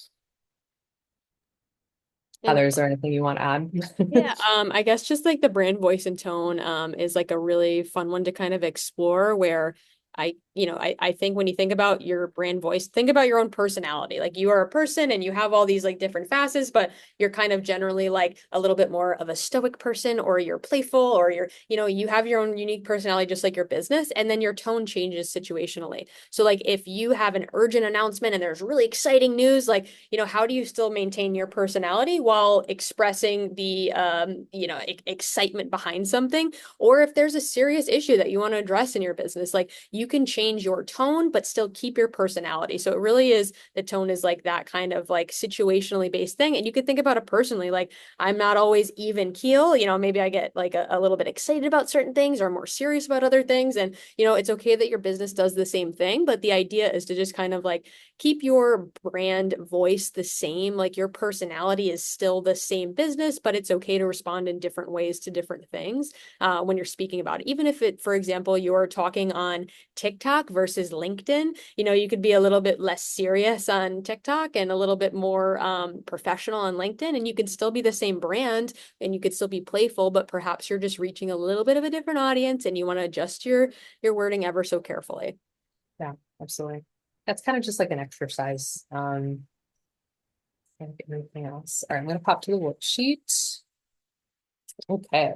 And Heather, is there anything you want to add? yeah, I guess just like the brand voice and tone, is like a really fun one to kind of explore, where I think when you think about your brand voice, think about your own personality. Like, you are a person and you have all these like different facets, but you're kind of generally like a little bit more of a stoic person, or you're playful, or you have your own unique personality, just like your business. And then your tone changes situationally. So like, if you have an urgent announcement and there's really exciting news, like, how do you still maintain your personality while expressing the, excitement behind something? Or if there's a serious issue that you want to address in your business, like, you can change your tone, but still keep your personality. So it really is, the tone is like that kind of like situationally based thing. And you can think about it personally, like, I'm not always even keel, maybe I get like a little bit excited about certain things or more serious about other things. And, it's okay that your business does the same thing, but the idea is to just kind of like keep your brand voice the same. Like, your personality is still the same business, but it's okay to respond in different ways to different things when you're speaking about it. Even if it, for example, you're talking on TikTok versus LinkedIn. You could be a little bit less serious on TikTok and a little bit more professional on LinkedIn, and you could still be the same brand and you could still be playful, but perhaps you're just reaching a little bit of a different audience and you want to adjust your wording ever so carefully. Yeah, absolutely. That's kind of just like an exercise. Can't get anything else. All right, I'm gonna pop to the worksheet. Okay.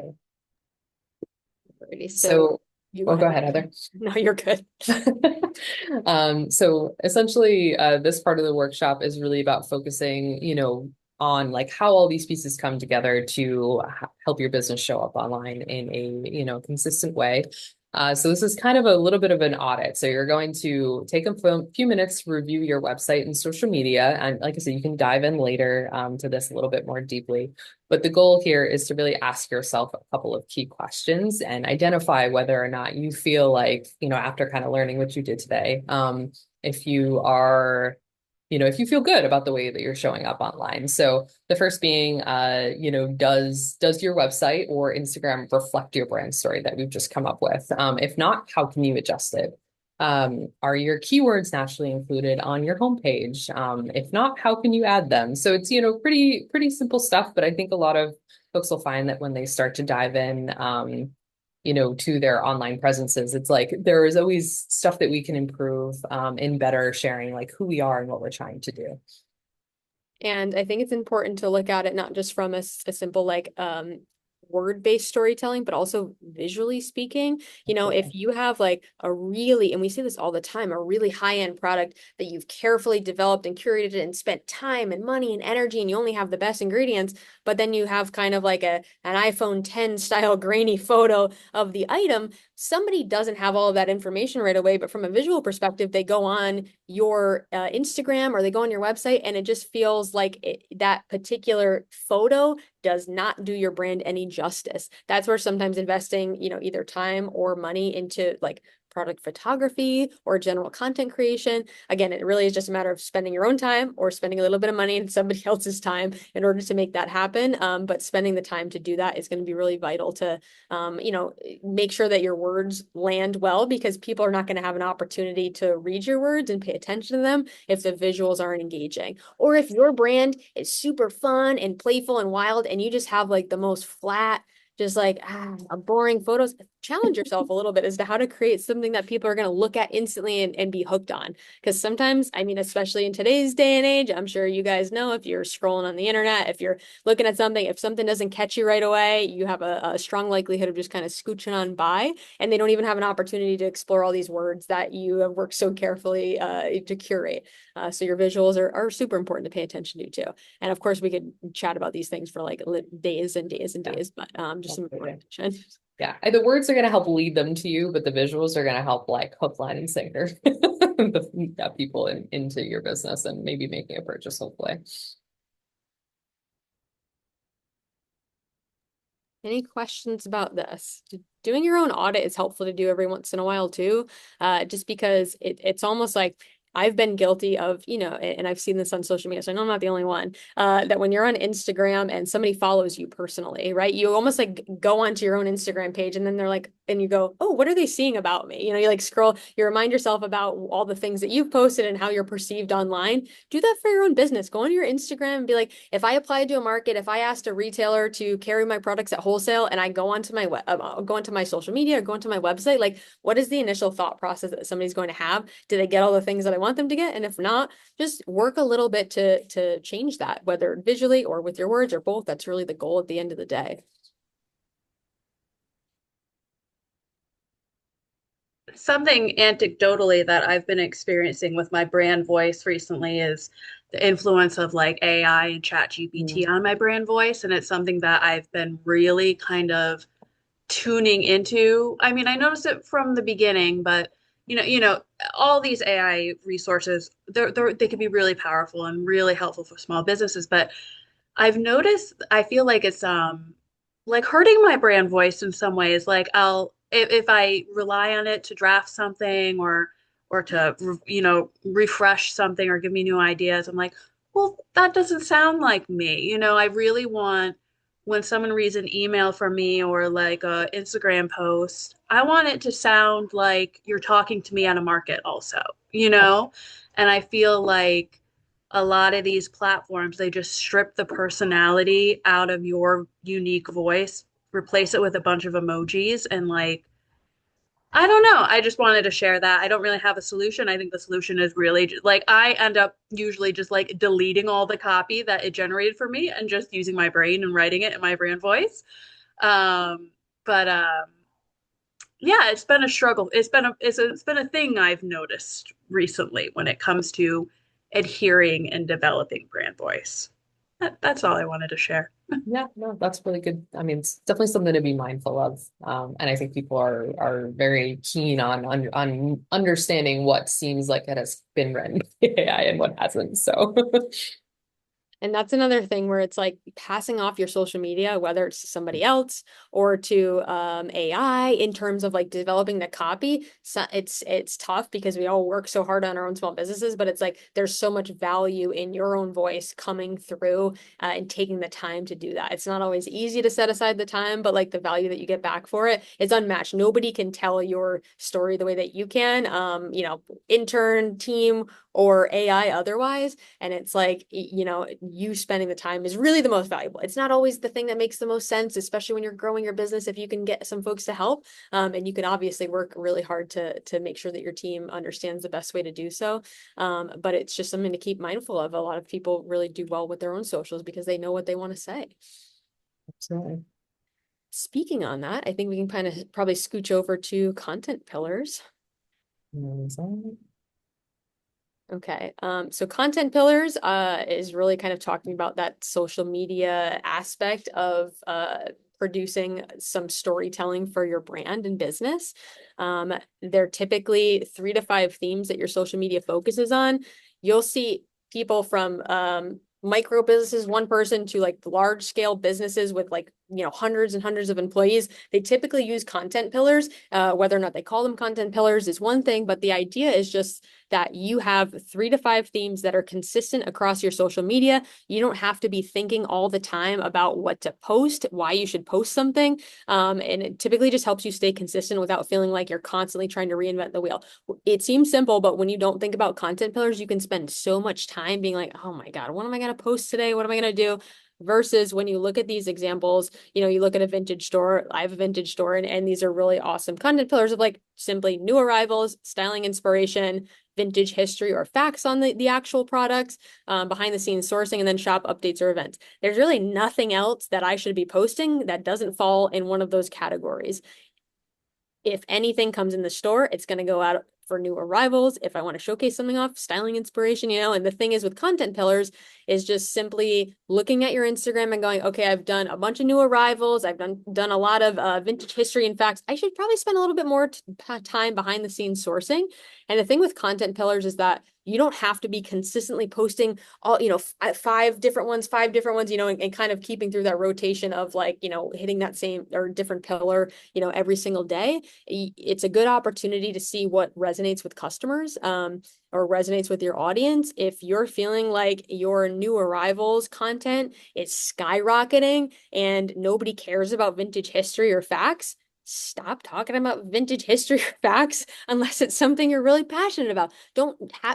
Alrighty, so So, you go well, go ahead. ahead, Heather. No, you're good. So essentially, this part of the workshop is really about focusing, on like how all these pieces come together to help your business show up online in a, consistent way. So this is kind of a little bit of an audit. So you're going to take a few minutes to review your website and social media. And like I said, you can dive in later to this a little bit more deeply. But the goal here is to really ask yourself a couple of key questions and identify whether or not you feel like, after kind of learning what you did today, if you are, if you feel good about the way that you're showing up online. So the first being, does your website or Instagram reflect your brand story that we've just come up with? If not, how can you adjust it? Are your keywords naturally included on your homepage? If not, how can you add them? So it's, pretty simple stuff, but I think a lot of folks will find that when they start to dive in, to their online presences, it's like there is always stuff that we can improve in better sharing like who we are and what we're trying to do. And I think it's important to look at it not just from a simple like word-based storytelling, but also visually speaking. If you have like a really, and we see this all the time, a really high-end product that you've carefully developed and curated and spent time and money and energy, and you only have the best ingredients, but then you have kind of like an iPhone 10 style grainy photo of the item, somebody doesn't have all of that information right away, but from a visual perspective, they go on your Instagram or they go on your website and it just feels like that particular photo does not do your brand any justice. That's where sometimes investing, either time or money into like product photography or general content creation. Again, it really is just a matter of spending your own time or spending a little bit of money in somebody else's time in order to make that happen. But spending the time to do that is going to be really vital to, make sure that your words land well, because people are not going to have an opportunity to read your words and pay attention to them if the visuals aren't engaging. Or if your brand is super fun and playful and wild and you just have like the most flat, just like boring photos, challenge yourself a little bit as to how to create something that people are going to look at instantly and be hooked on. Because sometimes, I mean, especially in today's day and age, I'm sure you guys know, if you're scrolling on the internet, if you're looking at something, if something doesn't catch you right away, you have a strong likelihood of just kind of scooching on by, and they don't even have an opportunity to explore all these words that you have worked so carefully to curate. So your visuals are super important to pay attention to too. And of course, we could chat about these things for like days and days and days, but just some important attention. Yeah, the words are going to help lead them to you, but the visuals are going to help like hook, line, and sinker people into your business and maybe making a purchase, hopefully. Any questions about this? Doing your own audit is helpful to do every once in a while too, just because it's almost like I've been guilty of, and I've seen this on social media, so I know I'm not the only one, that when you're on Instagram and somebody follows you personally, right? You almost like go onto your own Instagram page and then they're like, and you go, oh, what are they seeing about me? You like scroll, you remind yourself about all the things that you've posted and how you're perceived online. Do that for your own business. Go on your Instagram and be like, if I applied to a market, if I asked a retailer to carry my products at wholesale and I go onto my social media, go onto my website, like what is the initial thought process that somebody's going to have? Do they get all the things that I want them to get? And if not, just work a little bit to change that, whether visually or with your words or both. That's really the goal at the end of the day. Something anecdotally that I've been experiencing with my brand voice recently is the influence of like AI and chat GPT on my brand voice. And it's something that I've been really kind of tuning into. I mean, I noticed it from the beginning, but all these AI resources, they can be really powerful and really helpful for small businesses. But I've noticed, I feel like it's like hurting my brand voice in some ways. Like if I rely on it to draft something or to refresh something or give me new ideas, I'm like, well, that doesn't sound like me. I really want when someone reads an email from me or like a Instagram post, I want it to sound like you're talking to me at a market also, you know? And I feel like a lot of these platforms, they just strip the personality out of your unique voice, replace it with a bunch of emojis and like I don't know. I just wanted to share that. I don't really have a solution. I think the solution is really like I end up usually just like deleting all the copy that it generated for me and just using my brain and writing it in my brand voice. But yeah, it's been a struggle. It's been a thing I've noticed recently when it comes to adhering and developing brand voice. That's all I wanted to share. Yeah, no, that's really good. I mean, it's definitely something to be mindful of. And I think people are very keen on understanding what seems like it has been written by AI and what hasn't. So And that's another thing where it's like passing off your social media, whether it's to somebody else or to AI in terms of like developing the copy. So it's tough because we all work so hard on our own small businesses, but it's like there's so much value in your own voice coming through and taking the time to do that. It's not always easy to set aside the time, but like the value that you get back for it is unmatched. Nobody can tell your story the way that you can. Intern, team, or AI otherwise. And it's like, you spending the time is really the most valuable. It's not always the thing that makes the most sense, especially when you're growing your business, if you can get some folks to help. And you can obviously work really hard to make sure that your team understands the best way to do so. But it's just something to keep mindful of. A lot of people really do well with their own socials because they know what they want to say. absolutely. Speaking on that, I think we can kind of probably scooch over to content pillars. Okay. So content pillars is really kind of talking about that social media aspect of producing some storytelling for your brand and business. They're typically 3 to 5 themes that your social media focuses on. You'll see people from micro businesses, one person, to like large scale businesses with like, hundreds and hundreds of employees. They typically use content pillars. Whether or not they call them content pillars is one thing, but the idea is just that you have 3 to 5 themes that are consistent across your social media. You don't have to be thinking all the time about what to post, why you should post something. And it typically just helps you stay consistent without feeling like you're constantly trying to reinvent the wheel. It seems simple, but when you don't think about content pillars, you can spend so much time being like, oh my God, what am I going to post today? What am I going to do? Versus when you look at these examples, you look at a vintage store. I have a vintage store, and these are really awesome content pillars of like simply new arrivals, styling inspiration, vintage history or facts on the actual products, behind the scenes sourcing, and then shop updates or events. There's really nothing else that I should be posting that doesn't fall in one of those categories. If anything comes in the store, it's going to go out for new arrivals. If I want to showcase something off, styling inspiration, and the thing is with content pillars is just simply looking at your Instagram and going, okay, I've done a bunch of new arrivals. I've done a lot of vintage history and facts. I should probably spend a little bit more time behind the scenes sourcing. And the thing with content pillars is that you don't have to be consistently posting all, 5 different ones, and kind of keeping through that rotation of like, hitting that same or different pillar, every single day. It's a good opportunity to see what resonates with customers, or resonates with your audience. If you're feeling like your new arrivals content is skyrocketing and nobody cares about vintage history or facts, stop talking about vintage history or facts unless it's something you're really passionate about.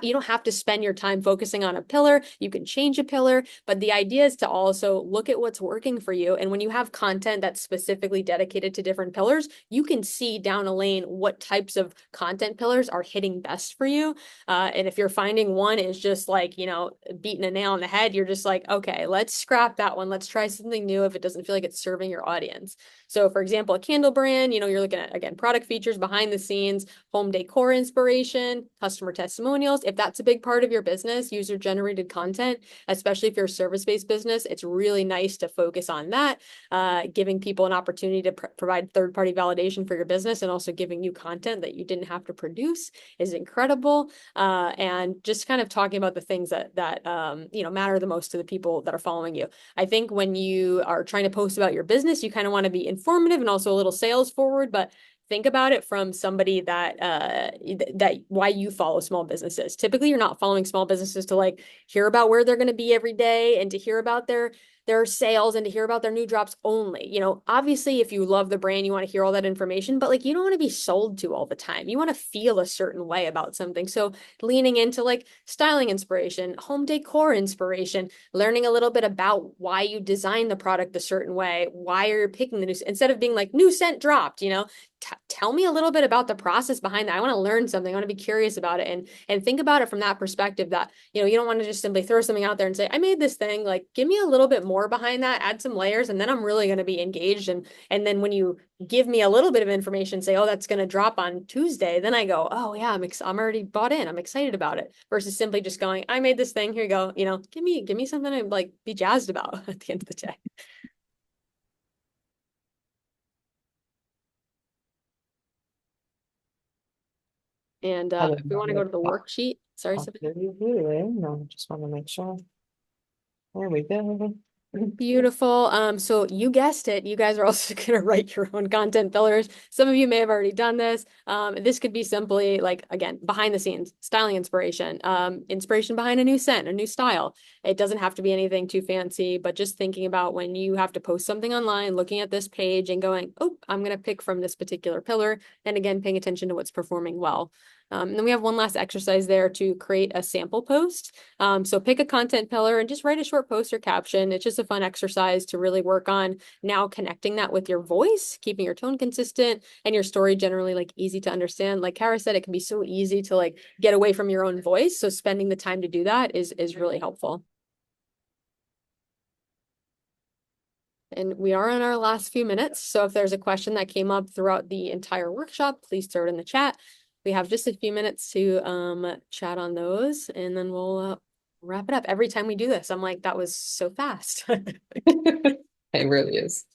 You don't have to spend your time focusing on a pillar. You can change a pillar, but the idea is to also look at what's working for you. And when you have content that's specifically dedicated to different pillars, you can see down a lane what types of content pillars are hitting best for you. And if you're finding one is just like, beating a nail on the head, you're just like, okay, let's scrap that one. Let's try something new if it doesn't feel like it's serving your audience. So for example, a candle brand, you're looking at, again, product features, behind the scenes, home decor inspiration, customer testimonials. If that's a big part of your business, user generated content, especially if you're a service-based business, it's really nice to focus on that, giving people an opportunity to provide third-party validation for your business and also giving you content that you didn't have to produce is incredible. And just kind of talking about the things that matter the most to the people that are following you. I think when you are trying to post about your business, you kind of want to be informative and also a little sales forward, but think about it from somebody that why you follow small businesses. Typically, you're not following small businesses to like hear about where they're going to be every day and to hear about their their sales and to hear about their new drops only. Obviously, if you love the brand, you want to hear all that information, but like you don't want to be sold to all the time. You want to feel a certain way about something. So leaning into like styling inspiration, home decor inspiration, learning a little bit about why you design the product a certain way, why you're picking the new, instead of being like new scent dropped, tell me a little bit about the process behind that. I want to learn something. I want to be curious about it and think about it from that perspective that, you don't want to just simply throw something out there and say, I made this thing. Like, give me a little bit more behind that, add some layers, and then I'm really going to be engaged. And then when you give me a little bit of information, say, oh, that's going to drop on Tuesday, then I go, oh yeah, I'm already bought in. I'm excited about it versus simply just going, I made this thing. Here you go. Give me something to like be jazzed about at the end of the day. And I if we want to go to the worksheet, sorry, Sabine. No, just want to make sure. There we go. Beautiful. So you guessed it. You guys are also going to write your own content pillars. Some of you may have already done this. This could be simply like, again, behind the scenes, styling inspiration, inspiration behind a new scent, a new style. It doesn't have to be anything too fancy, but just thinking about when you have to post something online, looking at this page and going, oh, I'm going to pick from this particular pillar. And again, paying attention to what's performing well. And then we have one last exercise there to create a sample post. So pick a content pillar and just write a short post or caption. It's just a fun exercise to really work on now connecting that with your voice, keeping your tone consistent and your story generally like easy to understand. Like Kara said, it can be so easy to like get away from your own voice. So spending the time to do that is really helpful. And we are on our last few minutes. So if there's a question that came up throughout the entire workshop, please throw it in the chat. We have just a few minutes to chat on those, and then we'll wrap it up. Every time we do this, I'm like, that was so fast. It really is.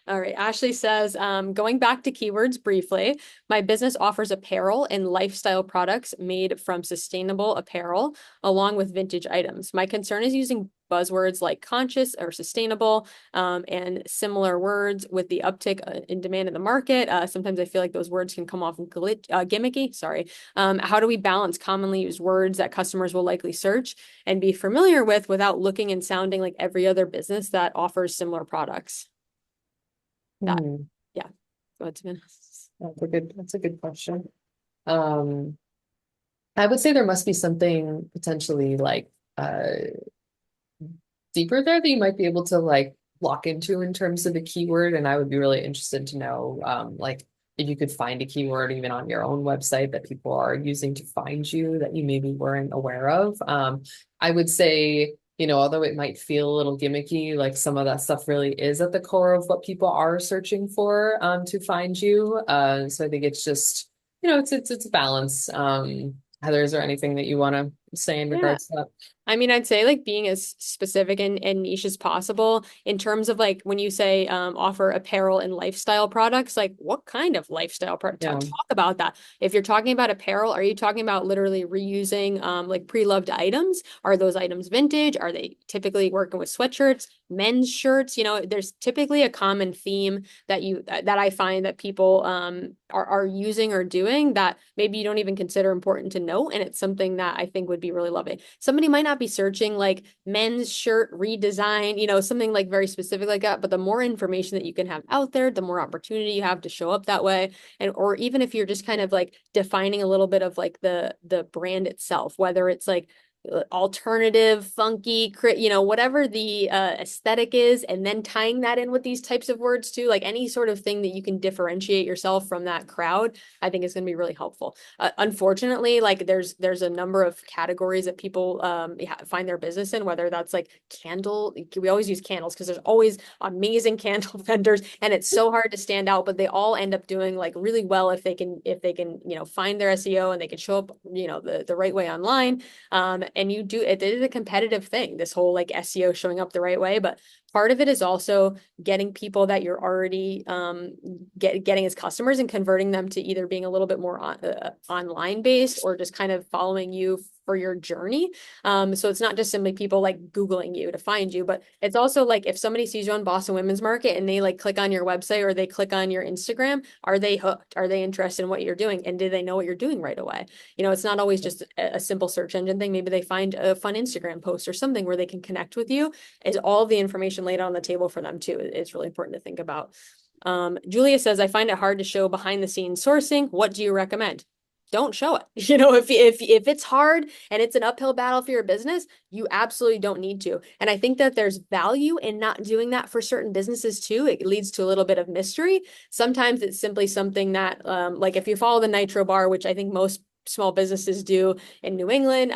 All right. Ashley says, going back to keywords briefly, my business offers apparel and lifestyle products made from sustainable apparel along with vintage items. My concern is using buzzwords like conscious or sustainable and similar words with the uptick in demand in the market. Sometimes I feel like those words can come off gimmicky. Sorry. How do we balance commonly used words that customers will likely search and be familiar with without looking and sounding like every other business that offers similar products? That, yeah. Go ahead, Samantha. That's a good question. I would say there must be something potentially like deeper there that you might be able to like lock into in terms of the keyword. And I would be really interested to know like if you could find a keyword even on your own website that people are using to find you that you maybe weren't aware of. I would say, although it might feel a little gimmicky, like some of that stuff really is at the core of what people are searching for to find you. So I think it's just, it's a balance. Heather, is there anything that you want to say in regards to that? I mean, I'd say like being as specific and niche as possible in terms of like when you say offer apparel and lifestyle products, like what kind of lifestyle product? Talk about that. If you're talking about apparel, are you talking about literally reusing like pre-loved items? Are those items vintage? Are they typically working with sweatshirts, men's shirts? There's typically a common theme that I find that people are using or doing that maybe you don't even consider important to know, and it's something that I think would be really lovely. Somebody might not be searching like men's shirt redesign, something like very specific like that, but the more information that you can have out there, the more opportunity you have to show up that way. Or even if you're just kind of like defining a little bit of like the brand itself, whether it's like alternative, funky, whatever the aesthetic is, and then tying that in with these types of words too, like any sort of thing that you can differentiate yourself from that crowd, I think is going to be really helpful. Unfortunately, like there's a number of categories that people find their business in, whether that's like we always use candles because there's always amazing candle vendors, and it's so hard to stand out, but they all end up doing like really well if they can find their SEO and they can show up the right way online. And it is a competitive thing, this whole like SEO showing up the right way, but part of it is also getting people that you're already getting as customers and converting them to either being a little bit more online based or just kind of following you for your journey. So it's not just simply people like Googling you to find you, but it's also like if somebody sees you on Boston Women's Market and they like click on your website or they click on your Instagram, are they hooked? Are they interested in what you're doing? And do they know what you're doing right away? It's not always just a simple search engine thing. Maybe they find a fun Instagram post or something where they can connect with you. Is all of the information can lay it on the table for them too. It's really important to think about. Julia says, I find it hard to show behind the scenes sourcing. What do you recommend? Don't show it. If it's hard and it's an uphill battle for your business, you absolutely don't need to. And I think that there's value in not doing that for certain businesses too. It leads to a little bit of mystery. Sometimes it's simply something that, like if you follow the Nitro Bar, which I think most small businesses do in New England.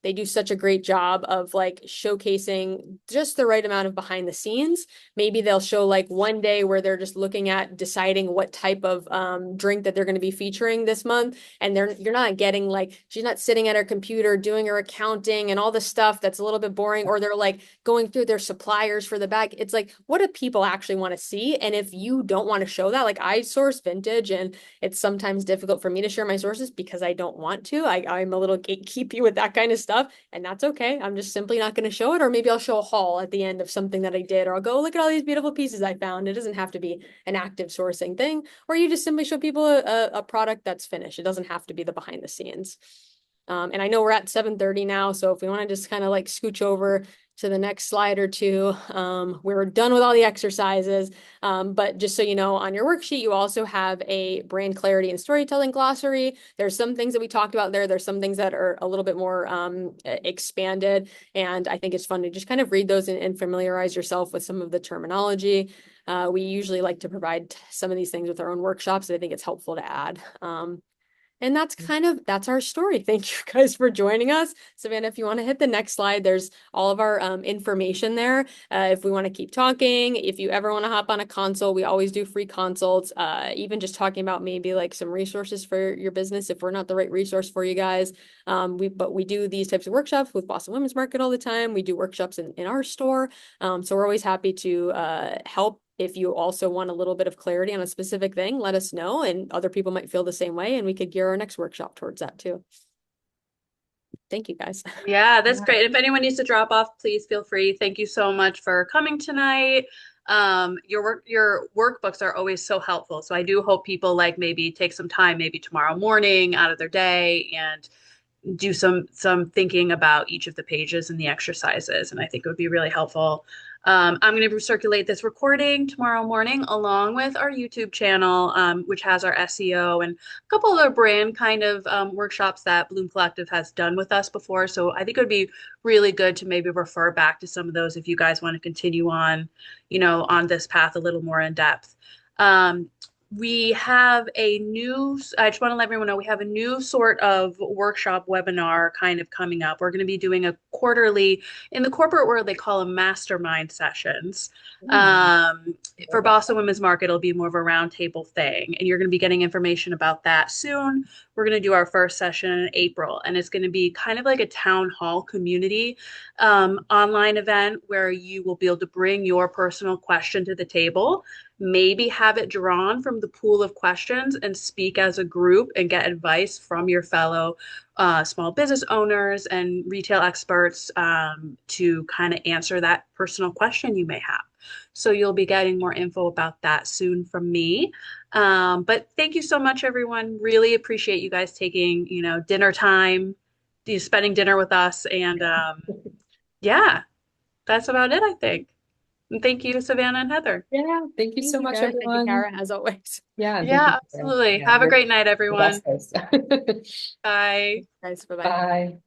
They do such a great job of like showcasing just the right amount of behind the scenes. Maybe they'll show like one day where they're just looking at deciding what type of drink that they're going to be featuring this month. And you're not getting like, she's not sitting at her computer doing her accounting and all the stuff that's a little bit boring, or they're like going through their suppliers for the bag. It's like, what do people actually want to see? And if you don't want to show that, like I source vintage and it's sometimes difficult for me to share my sources because I don't want to. I'm a little gatekeepy with that kind of stuff, and that's okay. I'm just simply not going to show it, or maybe I'll show a haul at the end of something that I did, or I'll go look at all these beautiful pieces I found. It doesn't have to be an active sourcing thing, or you just simply show people a product that's finished. It doesn't have to be the behind the scenes. And I know we're at 7:30 now, so if we want to just kind of like scooch over to the next slide or two. We're done with all the exercises, but just so you know, on your worksheet, you also have a brand clarity and storytelling glossary. There's some things that we talked about there. There's some things that are a little bit more expanded, and I think it's fun to just kind of read those and familiarize yourself with some of the terminology. We usually like to provide some of these things with our own workshops, and I think it's helpful to add. And that's our story. Thank you guys for joining us. Savannah, if you want to hit the next slide, there's all of our information there. If we want to keep talking, if you ever want to hop on a consult, we always do free consults. Even just talking about maybe like some resources for your business if we're not the right resource for you guys. But we do these types of workshops with Boston Women's Market all the time. We do workshops in our store. So we're always happy to help. If you also want a little bit of clarity on a specific thing, let us know, and other people might feel the same way, and we could gear our next workshop towards that too. Thank you guys. Yeah, that's great. If anyone needs to drop off, please feel free. Thank you so much for coming tonight. Your workbooks are always so helpful. So I do hope people like maybe take some time, maybe tomorrow morning out of their day and do some thinking about each of the pages and the exercises, and I think it would be really helpful. I'm going to circulate this recording tomorrow morning along with our YouTube channel, which has our SEO and a couple other brand kind of workshops that Bloom Collective has done with us before. So I think it would be really good to maybe refer back to some of those if you guys want to continue on, on this path a little more in depth. We have I just want to let everyone know we have a new sort of workshop webinar kind of coming up. We're going to be doing a quarterly, in the corporate world, they call them mastermind sessions. For Boston Women's Market, it'll be more of a roundtable thing, and you're going to be getting information about that soon. We're going to do our first session in April, and it's going to be kind of like a town hall community online event where you will be able to bring your personal question to the table, maybe have it drawn from the pool of questions and speak as a group and get advice from your fellow small business owners and retail experts to kind of answer that personal question you may have. So you'll be getting more info about that soon from me. But thank you so much, everyone. Really appreciate you guys taking, dinner time, spending dinner with us. And yeah, that's about it, I think. And thank you, Savannah and Heather. Yeah, thank you so much, Thank you, everyone. Kara, as always. Yeah, and thank Yeah, you, Kara. absolutely. Yeah, Have a you're great night, the everyone. best host. Bye. Guys, bye-bye. Bye.